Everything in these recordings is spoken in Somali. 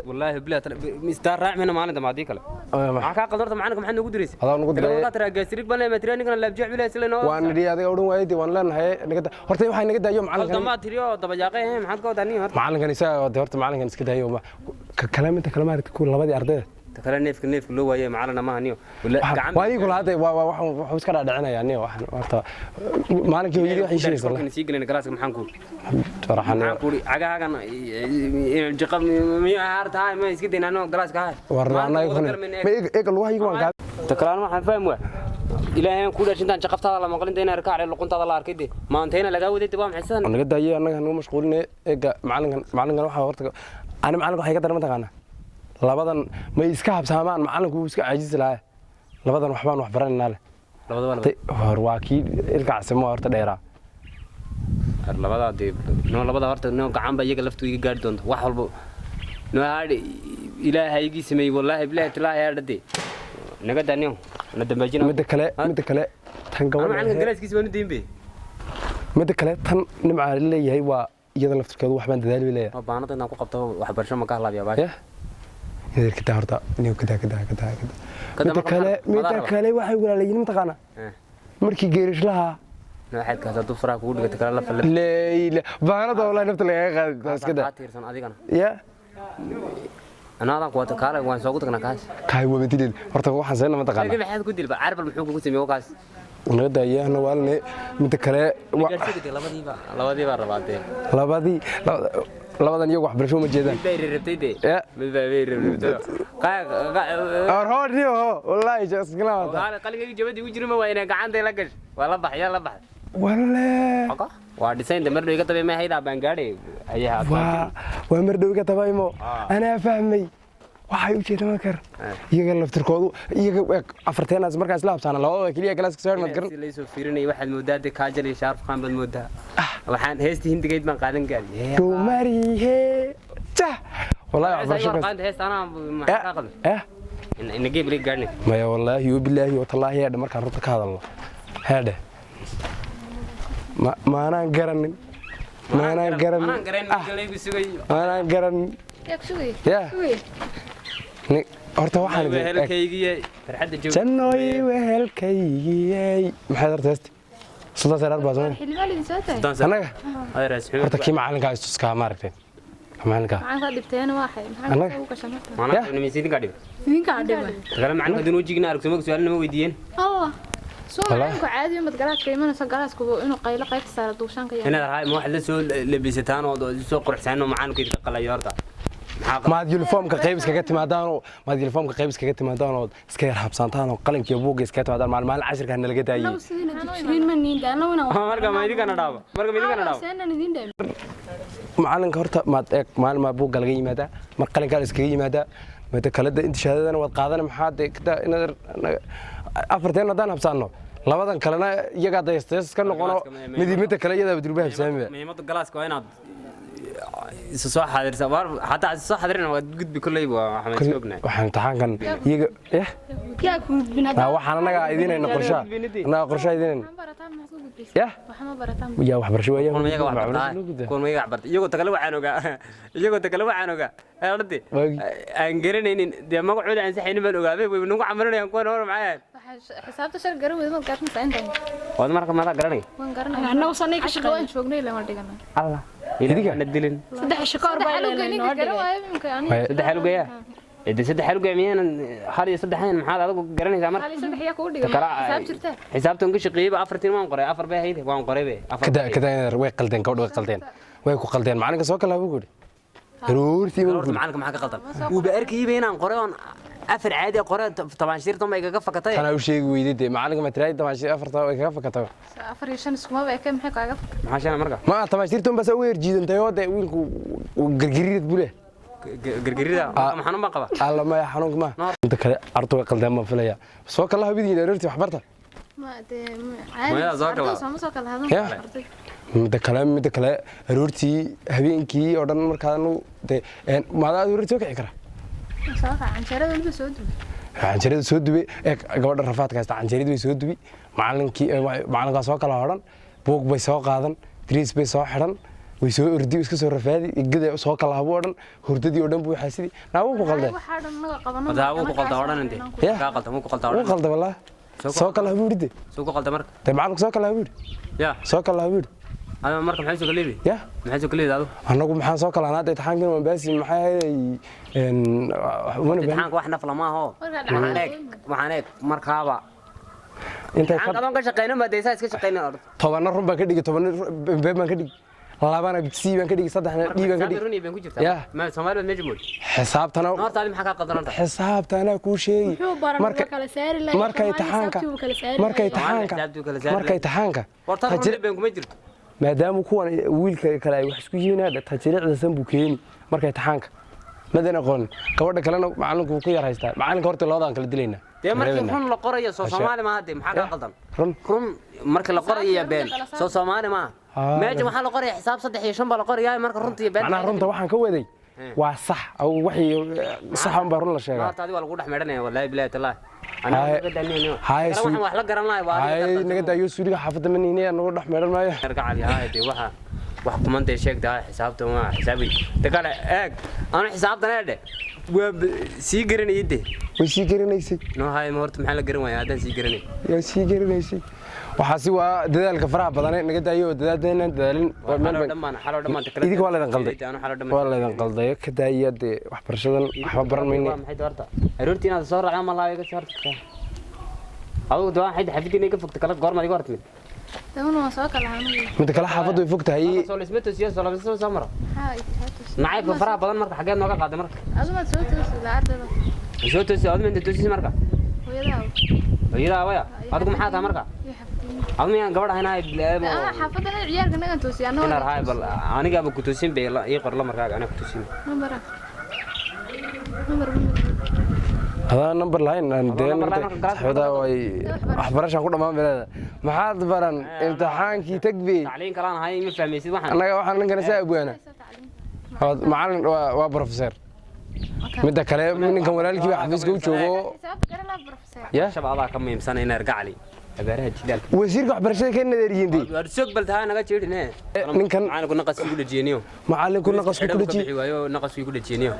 والله بلا مستار راعي من مالنا ما ديك له معك قدرت معنا كم حنا قدريس هذا نقول لك ترى قاسرك بلا ما ترى نقول لا بجع بلا سلنا وان دي adiga odhan waayay waan leenahay naga horta waxay naga daayo macalinkan ma tiriyo daba yaaqay maxaad ka wadani macalinkan isaga horta macalinkan iska daayo kalaamada kalamaarta ku labadii ardayda kala neefka loo waayay macalina ma haniyo gacan waayay kula haday wax iska dhaadhicinaya aniga waxan horta maalinkii yiri wax sheegay sallallahu si galin galaaska maxaan ku faraxan ku cagaagan jaqam miya harta ma iska deynano galaaska ha warnaanay ma eeg loo hayay waan takraan waxaan fahmo ilaahay ku dhashintaan jaqaftada la maqlin inay rakaacay luquntada la arkay maantayna laga waday waa maxay sadan naga daayay anaga noo mashquulinay eega macalinkan waxa horta ana macalinka waxay ka daran taqaana labadan ma iska habsaamaan macalinku iska caajis lahaa labadan waxbaan wax baranayna labada hor waa kii ilka casimo horta dheeraa labada horta noo gacan ba iyaga laftu iga gaari doonto wax walba noo haadhi ilaahaygi sameeyay wallahi billahi tilaahi hadde naga daaniyo na dambaajina mid kale tan gabadha macalinka galaaskiisa waa diinbe mid kale tan nimca leeyahay waa iyada laftirkeedu waxbaan dadaali leeyahay baanada inaan ku qabto wax barasho ma ka halaabiya baa كده هرتا نيو كده ميدا كله waxay walaalayeen mataqaana markii geerish laha waxaad ka soo faraha ku dhigtay kala la falay leeyla baanada walaal nafta laga qaaday taas kida tirsan adigana ya anaadan ku wata kale waan soo gudagna kaas kaay wabadilid horta waxaan sayna mataqaana maxaad ku dilba arbal muxuu kugu sameeyo kaas naga daayahna waalne mid kale labadiiba rabaatay labadan iyagu wax barasho ma jeedaan mid bay rabtay arhoodniyo wallahi jaskala qaligii jabadii u jirma waa inay gacanta la gash waa la baxay wallahi waa design mardhow iga tabay ma hayda baan gaadhay ayaha waa mardhow iga tabaymo ana fahmay waxay u jeedaan kar iyaga laftirkoodu iyaga afarteenaas markaas la habsana labada kaliya galaaska soo mad garan leeso fiirinay waxaad moodaa kaajal iyo shaarf qaan bad moodaa waxaan heestii hindigeed baan qaadan gaadhay to marihe ta wallahi waxbarasho qaan hees ana ma aqal in geeb leeg gaarnay maya wallahi billahi wa tallahi hada markaan runta ka hadalno hada ma aanan garanin ya horta waxaan wehelkaygii farxadda joog jannooy wehelkaygii maxay darteesti sudan sarar baasan xilmaalin soo tahay anaga horta kii macalinka iska maaragtay macalinka maxaa dhibteen waxay maxaa uga shamata maana nimisiin ka dhib idinka dhib kala macalinka dinu jigna aragtimo su'aalna ma weydiiyeen soo macalinka caadi mad galaaska imanaysa galaaska inuu qaylo qaybta saar duushanka ina rahay ma wax la soo labisataan oo soo qurxsaan oo macalinka idinka qalayo horta maad uniformka qaybis kaga timaadaan oo iska yar habsantaan oo qalinka iyo buugga iska timaadaan maalmaha casharka nalaga daayay marka ma idinka dhaabo macalinka horta maad eeg maalmaha buugga laga yimaada mar qalinka iskaga yimaada mid kale inta shahaadadana wad qaadan maxaad inaad afarteen hadaan habsaano labadan kalena iyaga daystas ka noqono mid kale iyada badruba habsaamay meemada galaaska waa inaad soo xaadirsa hatta soo xaadirina waa gudbi kulay waxaan isognaay waxaan imtixaankan iyaga yaa ku gudbinada waxaan anaga idinayna qorshe idinayna ya waxaan barataan ya wax barasho weeyaan kun ma wax barta iyagoo tagala waxaan ogaa arday aan garanaynin de magacooda aan saxaynin baan ogaaday way nagu camaranayaan kuwan hore maxay xisaabta shar garan weyd ma garanaysaa inta wad marka ma garanay waan garanay annagu sanay ka shaqeyn joognay lama dhigana allah idiga nadilin saddex shaqo baa noo dhigay saddex halugaya إذا سد حلو جميعا هذه سد حين محل هذا قرني زمان هذه سد حياك ودي حساب شرته حساب تنقش قريبة أفرتين ما نقرأ أفر بها هيدا وان قريبة كده ويقلدين كود ويقلدين ويقلدين معنا كسوق لا بقول رورتي معنا معك قلدين وبأرك يبين عن قرآن أفر عادي قرآن طبعا شير طبعا يقف كتاي أنا وشيء ويدي معنا ما تراي طبعا شيء أفر طبعا يقف كتاي أفر يشان سكما بقى كم حكوا يقف عشان مرقة ما طبعا شير توم بس أوير جيد أنت يوضع ويلكو وقرقريت بوله قرقريدا ما حنون ما قبا الله ما حنون ما midda kale ardu way qaldeen ma filaya soo kala habidiin aroortii wax barta ما أدري ما يزاك الله. عادي سوى كله يا. هذا midda kale aroortii habeenkii oo dhan markaanu maada aroortii oo kici kara صراحة عن شرد ولا بسود canjeerada soo dubay gabadha rafaadka haysta canjeerada way soo dubay macalinka soo kala horan buug bay soo qaadan dris bay soo xiran way soo ordi iska soo rafaadi igada soo kala habo oo dhan hurdadii oo dhan buu xaasidi naawo ku qalday واحد نقى قبنا هذا هو قلت أوراً أنت يا. كا قلت مو قلت wuu أوراً qalday wallah soo kala habo urdi سوق قلت مرك macalinku soo kala habo يا soo kala habo أنا مرك محيز كليبي ya محيز كليبي هذا anagu maxaan soo kala naad taxaankan waan baasi maxay wana baan امتحانك واحد نفل ما هو waxaan markaaba intay aan qaban ka shaqeyno ma deeysa iska shaqeyno ordo tobanna run baan ka dhigi tobanna beeb baan ka dhigi labana bigsi baan ka dhigi saddexna dhii baan ka dhigi runii baan ku jirtaa Ya. ma Soomaaliya ma jimul xisaabtana horta maxaa ka qadaranta xisaabtana ku sheegi marka kala saari la markay taxaanka markay taxaanka markay taxaanka horta runii baan kuma jirto maadaama kuwan wiilka kale ay wax isku yihiin tajriicda san buu keeni markay taxaanka madan aqoon gabadha kalena macalinku ku yar haystaa macalinka horta loodan kala dilayna dee markii run la qorayo Soomaali ma hadee maxaa ka qaldan run markii la qorayo been Soomaali ma meesha waxa la qorayaa xisaab 3 iyo 5 baa la qorayaa marka runtii been macnaha runta waxaan ka waday waa sax aw wixii sax aan baa run la sheegaa horta adiga waa lagu dhex meedhanaya wallahi billahi taala ana naga danino Haay, waxaan wax la garanay waa hay naga daayo suuliga xaafadda manine anagu dhex meeran maayo argacali haayde waxa wax kumantay sheegtaa xisaabta ma xisaabi tagale eeg ana xisaabtan eedhe waa sii garanayde way sii garanaysay noo haay ma horta maxaa la garan waaya haddaan sii garanay yaa sii garanaysay waxaasi waa dadaalka faraha badan naga daayo dadaaldeena dadaalin xalo dhammaan idinka waa laydan qalday waa laydan qalday ka daaya dee waxbarashadan waxba baran mayne maxay doorta aroortii inaad soo raacaan ma laaga soo hartaa adigu dawaan xid xafidina ka fogta kala goorma iga hortimid تمنو سوى كله هذا midda kale xaafaddu way fog tahay soo lismeeto siyaas soo labisay soo maro هاي nacayb faraha badan marka xageed nooga qaaday marka أظن سويت لا أرد soo toosay aad mid toosay marka ويا ayira waya adigu maxaa tahay marka admi aan gabadh ahaynaay أنا حافظنا عيال كنا نتوسي أنا ina rahay bal aniga ba ku toosin bay ii qor la markaaga ana ku toosin نمبر hadaa number lahayn aan deen saxda way waxbarashan ku dhamaan beelada maxaad baran imtixaankii tagbi tacliin kalaan ahay ma fahmaysid waxaan anaga waxaan ninkana saa abwaana macallin waa professor midda kale ninkan walaalkii baa xafiiska u joogo ya shabaada ka muhiimsan in argacali abaaraha jilaalka wasiirka waxbarashada ka nadeeriyeen warsog bal taa naga jeedine ninkan macalinku naqas ku dhajiiniyo macallinku naqas ku dhajiyo waayo naqas ku dhajiiniyo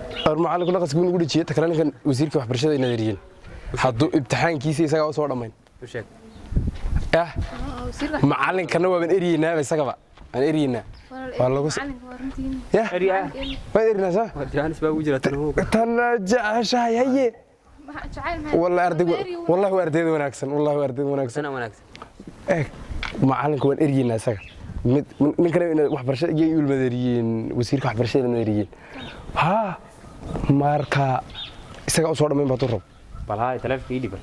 macallinku naqas ku dhajiyo ta kale ninkan wasiirka waxbarashada ay nadeeriyeen hadduu imtixaankiisa isaga u soo dhamayn u sheeg macallinkana waa ban eriyeynaa isagaba aan eriyeynaa waa lagu ya waa erinaa saa jaanis baa ugu jira tan jeceshahay haye والله أردق والله أردق وناكسن والله أردق وناكسن أنا وناكسن معلنك وين إرجينا سك من كنا وحبرشة يقول مدريين وسيرك وحبرشة المدريين ها ماركا سك أصور من بطرب بالهاي تلف في إيدي بال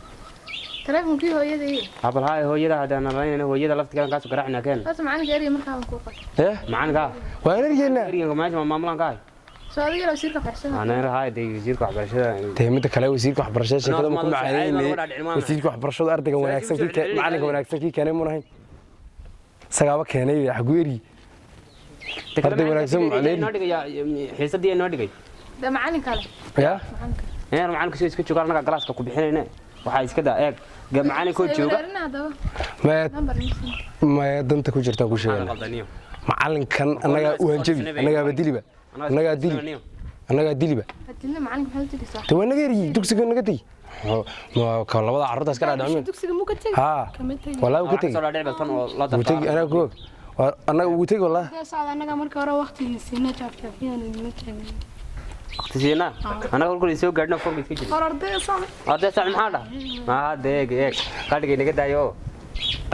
تلف ممكن هو يدي بالهاي هو يدا هذا أنا رأينا هو يدا لفت كان كاسو قرعنا كان بس معنا جاري مركب مكوفة إيه معنا كا وين إرجينا إرجينا ما جمع ماملان كاي سؤالي لو سيرك وحبرشة أنا رأي دي وزيرك وحبرشة تهمت كلا وزيرك وحبرشة شكله ممكن معين وزيرك وحبرشة أردق وناكسن كي معلنك وناكسن كي كان منهين سجابة كاني حقوري أردق وناكسن معلين حسد دي نودي ده معنا كلا يا أنا معنا كسي سكتشو كارنا كلاس كوبيحنا وحايس كده إيه معنا كوتشو ما دنت كوجرتا كوشي معلنكن أنا وهنجبي أنا بديلبا أنا ديلي أنا ديلبا هتلنا معلنك حلو تدي صح تو أنا غيري دوكسك أنا كتي ما كلا وضع عرض أسكال عدامين دوكسك مو كتي ها ولا وكتي وتي أنا كوك أنا وتي والله صعب أنا كمان كورا وقت نسينا شاف تسينا أنا أقول كل يسوي قدنا فوق يسكت أرضي صعب أرضي صعب محاله ما ديك قاعد كي نقدر يو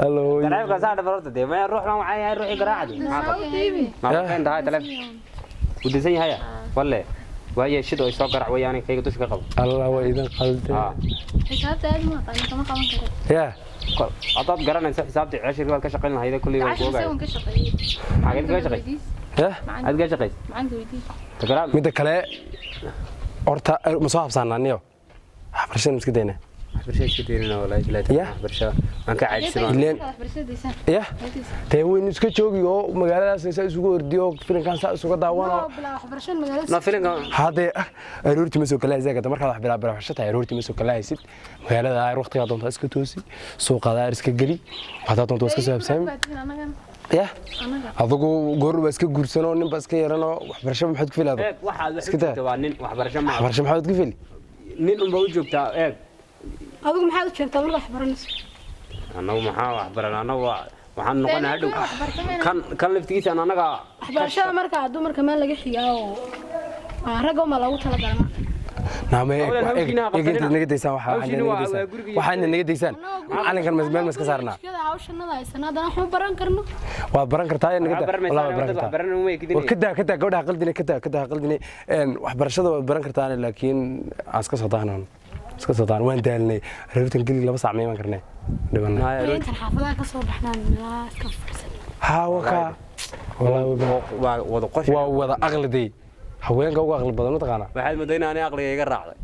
هلو تلعب كاسات برضه دي ما يروح لهم معايا يروح يقرأ عادي ما كان ده هاي تلعب ودزي هيا ولا وهي شدوا يسوق قرع وياني كي يقدوش كقبل الله وإذا قلت حسابتي أجمع طيب كم كمان كده يا أعطت قرنا نسح حسابتي 10 ريال كشقين هيدا كل يوم عشان يسوون كشقي عقل كشقي يا عاد كشقي معاك ويدي تقرأ ميدا كلا أرتا مصاحب سنانيو waxbarashada iska dayna waxbarashada iska daynana walahi bilaa waxbarashada aan ka caajisano ya tee weyn iska joogi oo magaaladaas ay isugu ordiyo filinkan saa isugu daawano na filinkan hadee aroorti ma soo kala haysid marka wax bilaa waxbarashada aroorti ma soo kala haysid magaalada ay waqtiga doonto iska toosi suuqada iska gali hada doonto iska soo habsaan ya adigu goor ba iska guursano nin ba iska yarano waxbarasho maxaad ku filaado waxaad waa nin waxbarasho maxaad ku fili nin un ba u joogtaa adigu maxaad u joogtaa marka waxbaranayso anagu maxaa waxbaran anagu waxaan noqonaa hadhow kan laftigiisa anaga waxbarashada marka dumarka meel laga xigaa oo ragga ma lagu talagalay naamay eegta naga deysaan waxaan naga deysaan calankan meel ma iska saarnaa hawshanada ay sanadana wax baran karno waa baran kartaa naga wallahi baran kartaa kada gabadha qaldina kada qaldina waxbarashada waa baran kartaa laakiin aan iska soo daahno iska soo daan waan daalnay reertan gali 2 saac meeman karnay dhibanay inta xaafadaha ka soo baxnaan ilaa iska fursan ها وكا wada qof waa wada aqliday haweenka ugu aqli badan ma taqaana waxaad moodayna ani aqliga iga raacday